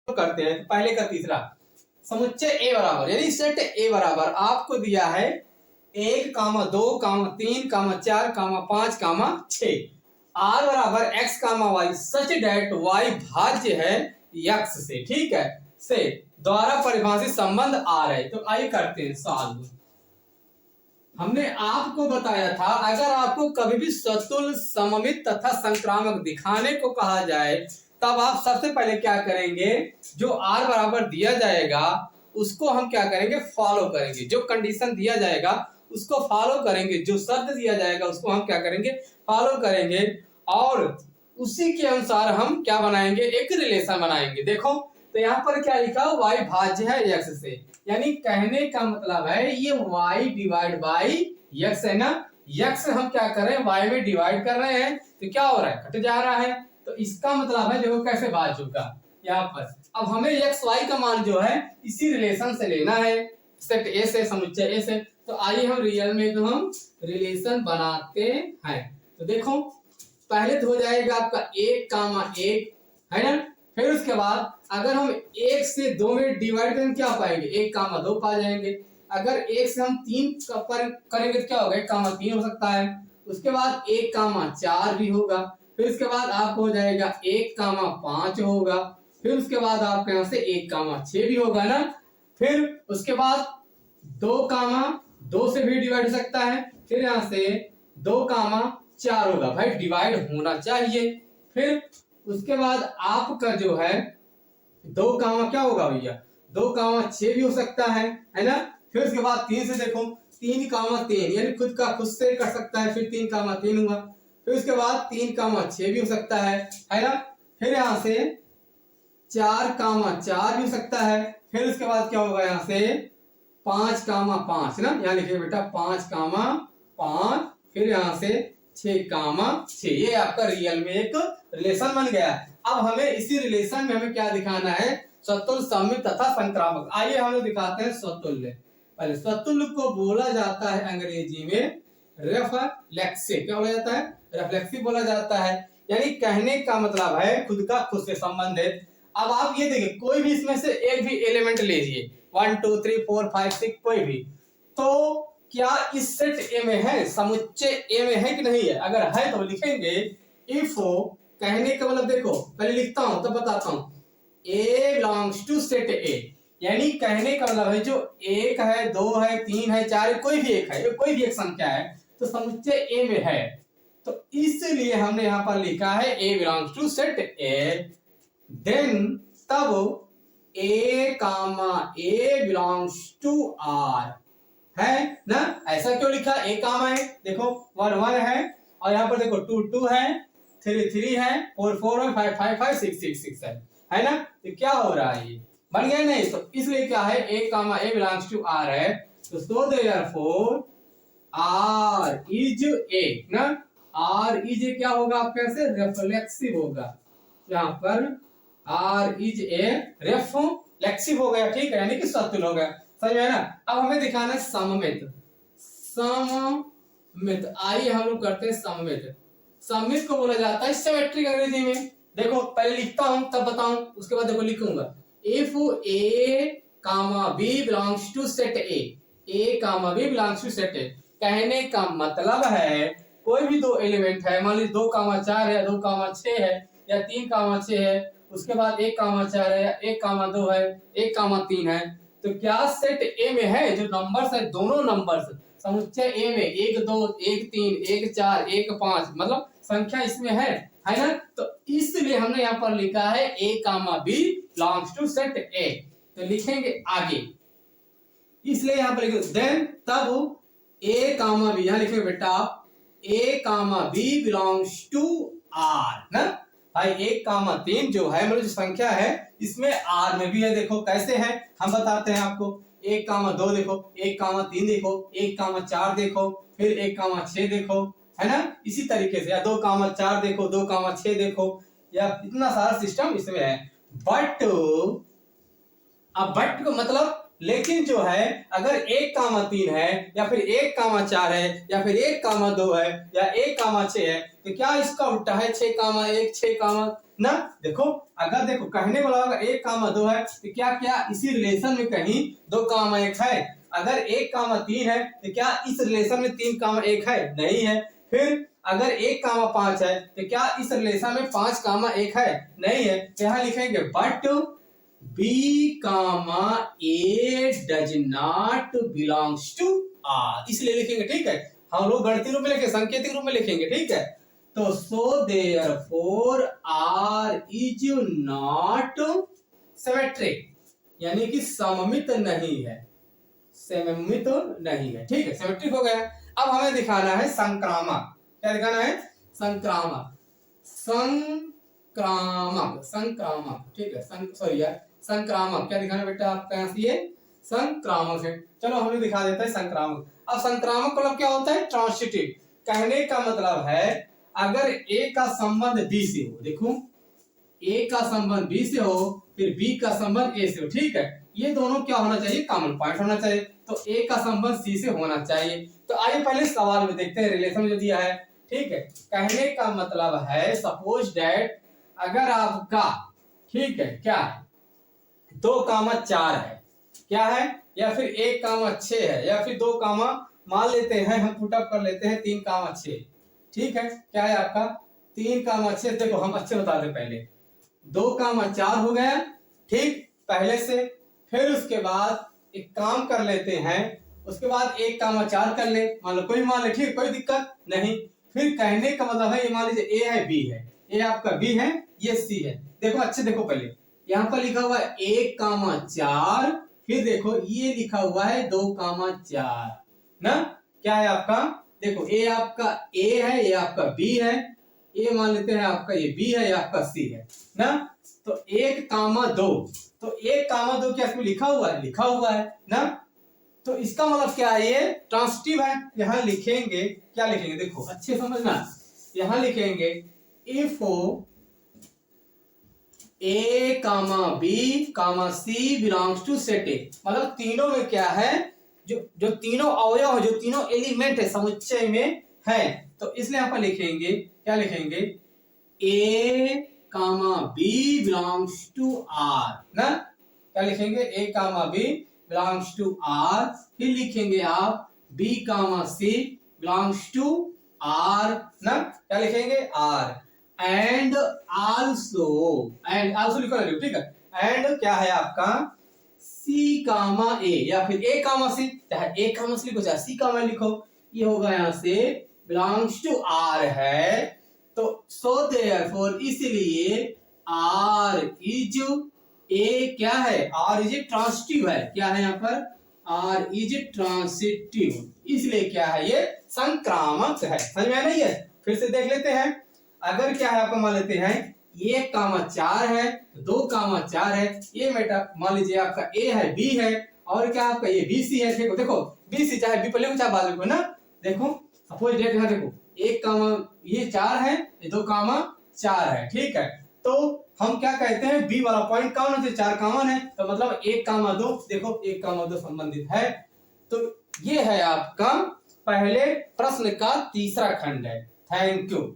करते हैं। तो पहले का तीसरा समुच्चय ए बराबर, यानी सेट ए बराबर आपको दिया है 1, 2, 3, 4, 5, 6। आर बराबर x, y सच डेट y भाज्य है x से, ठीक है, से द्वारा परिभाषित संबंध आर है। तो आइए करते हैं सॉल्व। हमने आपको बताया था अगर आपको कभी भी सतुल, सममित तथा संक्रामक दिखाने को कहा जाए तब आप सबसे पहले क्या करेंगे, जो आर बराबर दिया जाएगा उसको हम क्या करेंगे, फॉलो करेंगे। जो कंडीशन दिया जाएगा उसको फॉलो करेंगे, जो शर्त दिया जाएगा उसको हम क्या करेंगे, फॉलो करेंगे, और उसी के अनुसार हम क्या बनाएंगे, एक रिलेशन बनाएंगे। देखो तो यहाँ पर क्या लिखा, y भाज्य है x से, यानी कहने का मतलब है ये y डिवाइड बाई x है ना, x हम क्या कर रहे हैं, y में डिवाइड कर रहे हैं, तो क्या हो रहा है, कट जा रहा है। तो इसका मतलब है देखो कैसे भाज्य होगा यहाँ पर। अब हमें x y का मान जो है इसी रिलेशन से लेना है, सेट ए से, समुच्चय ए से। तो आइए हम रियल में तो हम रिलेशन बनाते हैं। तो देखो पहले तो हो जाएगा आपका 1, है ना, फिर उसके बाद अगर हम 1 से 2 में डिवाइड करें क्या पाएंगे, 1, 2 पा जाएंगे। अगर 1 से हम 3 पर करेंगे तो क्या होगा, 1, 3 हो सकता है। उसके बाद 1, 4 भी होगा। फिर उसके बाद आपको हो जाएगा 1, 5 होगा। फिर उसके बाद आपके यहाँ से 1, 6 भी होगा ना। फिर उसके बाद 2, से भी डिवाइड हो सकता है। फिर यहाँ से 2, 4 होगा, भाई डिवाइड होना चाहिए। फिर उसके बाद आपका जो है 2, क्या होगा भैया, 2, 6 भी हो सकता है ना। फिर उसके बाद 3 से देखो 3, 3 यानी खुद का खुद से कर सकता है। फिर 3, 3 हुआ। फिर उसके बाद 3, 6 भी हो सकता है ना। फिर यहाँ से 4, 4 भी हो सकता है। फिर उसके बाद क्या होगा, यहाँ से 5, 5 ना, यहाँ लिखिए बेटा 5, 5। फिर यहाँ से 6, 6। ये आपका रियल में एक रिलेशन बन गया। अब हमें इसी रिलेशन में हमें क्या दिखाना है, सतुल, सममित तथा संक्रामक। आइए हम लोग दिखाते हैं स्वतुल्य। पहले स्वतुल्य को बोला जाता है अंग्रेजी में रेफ्लेक्सिव। क्या बोला जाता है, रेफ्लेक्सिव बोला जाता है, यानी कहने का मतलब है खुद का खुद से संबंधित। अब आप ये देखिए कोई भी इसमें से एक भी एलिमेंट लीजिए, 1, 2, 3, 4, 5, 6 कोई भी, तो क्या इस सेट ए में है, समुच्चय ए में है कि नहीं है। अगर है तो लिखेंगे इफ, कहने का मतलब देखो पहले लिखता हूं तब बताता हूं, ए बिलोंग्स टू सेट ए, यानी कहने का मतलब है जो 1 है, 2 है, 3 है, 4 है, कोई भी एक है, कोई भी एक संख्या है तो समुच्चय ए में है। तो इसलिए हमने यहां पर लिखा है A belongs to set A, then तब ए, बिलोंग्स टू आर है ना। ऐसा क्यों लिखा, ए कामा है, देखो 1, 1 है, और यहाँ पर देखो 2, 2 है, 3, 3 है, 4, 4 है, 5, 5, 5, 6, 6, 6 है ना। तो क्या हो रहा है, ये बन गया नहीं। तो इसलिए क्या है, ए बिलोंग्स टू आर है। तो so therefore R is a ना, आर इज ए क्या होगा आपके यहाँ से, रेफ्लेक्सिव होगा। यहाँ पर आर इज ए रेफ्लेक्सिव हो गया, ठीक है, यानी कि सतुल हो गया, समझ में ना। अब हमें दिखाना है सममित। आइए हम लोग करते हैं सममित। सममित को बोला जाता है सिमेट्रिक अंग्रेजी में। देखो पहले लिखता हूं तब बताऊं, उसके बाद देखो लिखूंगा if A, B belongs to set A, B belongs to set A. कहने का मतलब है कोई भी 2 एलिमेंट है, मान लीजिए 2, 4 है, 2, 6 है, या 3, 6 है, उसके बाद 1, 4 है, या 1, 2 है, 1, 3 है, तो क्या सेट ए में है, जो नंबर्स है दोनों नंबर्स समुच्चय ए में 1, 2, 1, 3, 1, 4, 1, 5 मतलब संख्या इसमें है ना। तो इसलिए हमने यहाँ पर लिखा है A, B belongs to set A. तो लिखेंगे आगे, इसलिए यहाँ पर लिखेंगे देन तब ए, बी, यहाँ लिखेंगे बेटा ए, बी बिलोंग्स टू आर ना। भाई 1, 3 जो है मतलब जो संख्या है इसमें आर में भी है। देखो कैसे है हम बताते हैं आपको, 1, 2 देखो, 1, 3 देखो, 1, 4 देखो, फिर 1, 6 देखो, है ना। इसी तरीके से या 2, 4 देखो, 2, 6 देखो, या इतना सारा सिस्टम इसमें है। बट अब बट को मतलब लेकिन जो है अगर 1, 3 है, या फिर 1, 4 है, या फिर 1, 2 है, या 1, 6 है, तो क्या इसका उल्टा है 6, 1, 6, ना। देखो अगर देखो कहने वाला अगर 1, 2 है तो क्या क्या इसी रिलेशन में कहीं 2, 1 है। अगर 1, 3 है तो क्या इस रिलेशन में 3, 1 है? नहीं है। फिर अगर 1, 5 है तो क्या इस रिलेशन में 5, 1 है? नहीं है। तो यहाँ लिखेंगे but B comma A does not belongs to R, इसलिए लिखेंगे। ठीक है, हम लोग गणितीय रूप में लिखेंगे, सांकेतिक रूप में लिखेंगे। ठीक है, तो so therefore R is not symmetric, यानी कि सममित नहीं है, सममित नहीं है। ठीक है, सिमेट्रिक हो गया। अब हमें दिखाना है संक्रामक। क्या दिखाना है? संक्रामक। संक्रामक, संक्रामक। ठीक है, सॉरी यार, संक्रामक। क्या दिखाना बेटा आपका? यहाँ से ये संक्रामक है। चलो हमें दिखा देता है संक्रामक। अब संक्रामक मतलब क्या होता है? ट्रांसिटिव। कहने का मतलब है अगर ए का संबंध बी से हो, देखो ए का संबंध बी से हो, फिर बी का संबंध ए से हो। ठीक है, ये दोनों क्या होना चाहिए? कॉमन पॉइंट होना चाहिए। तो ए का संबंध सी से होना चाहिए। तो आइए पहले सवाल में देखते हैं, रिलेशन में जो दिया है। ठीक है, कहने का मतलब है सपोज दैट अगर आपका, ठीक है, क्या है 2, 4 है, क्या है, या फिर 1, 6 है, या फिर 2, मान लेते हैं हम पुटअप कर लेते हैं 3, 6। ठीक है, क्या है आपका 3, 6। देखो हम अच्छे बता दें, पहले 2, 4 हो गया। ठीक, पहले से। फिर उसके बाद एक काम कर लेते हैं, उसके बाद 1, 4 कर ले, मान लो कोई मान ले। ठीक, कोई दिक्कत नहीं। फिर कहने का मतलब है ये मान लीजिए ए है, बी है, ये आपका बी है, ये सी है। देखो अच्छे देखो, पहले यहाँ पर लिखा हुआ है 1, 4, फिर देखो ये लिखा हुआ है 2, 4 ना। क्या है आपका? देखो ए आपका ए है, ये आपका बी है, ये मान लेते हैं आपका ये बी है, ये आपका सी है ना। तो 1, 2, तो 1, 2 क्या इसमें लिखा हुआ है? लिखा हुआ है ना। तो इसका मतलब क्या है? ये ट्रांसिटिव है। यहां लिखेंगे, क्या लिखेंगे? देखो अच्छे समझना, यहां लिखेंगे if A B C belongs to set A, मतलब तीनों में क्या है, जो तीनों अवयव है, जो तीनों एलिमेंट है समुच्चय में है। तो इसलिए यहाँ पर लिखेंगे, क्या लिखेंगे? A B belongs to R ना। क्या लिखेंगे? A B belongs to R. फिर लिखेंगे आप B C belongs to R ना। क्या लिखेंगे? R. And also, and also लिखो, ठीक है। एंड क्या है आपका? सी ए, या फिर ए सी, चाहे ए सी लिखो चाहे सी लिखो, ये होगा यहाँ से बिलोंग्स टू आर है। तो सो देयरफॉर, इसलिए आर इज ए, क्या है? आर इज ट्रांसिटिव है। क्या है यहाँ पर? आर इज ट्रांसिटिव, इसलिए क्या है? ये संक्रामक है। समझ में आया नहीं है? फिर से देख लेते हैं। अगर क्या है आपको, मान लेते हैं 1, 4 है, 2, 4 है, ये बेटा मान लीजिए आपका ए है, बी है, और क्या आपका ये बी सी है। देखो देखो बी सी, चाहे बी पहले चाहे बाद में ना। देखो सपोज डेट यहाँ देखो 1, ये 4 है, ये 2, 4 है। ठीक है, तो हम क्या कहते हैं? बी वाला पॉइंट कॉमन है, 4 कॉमन है, तो मतलब 1, 2, देखो 1, 2 संबंधित है। तो ये है आपका पहले प्रश्न का तीसरा खंड है। Thank you.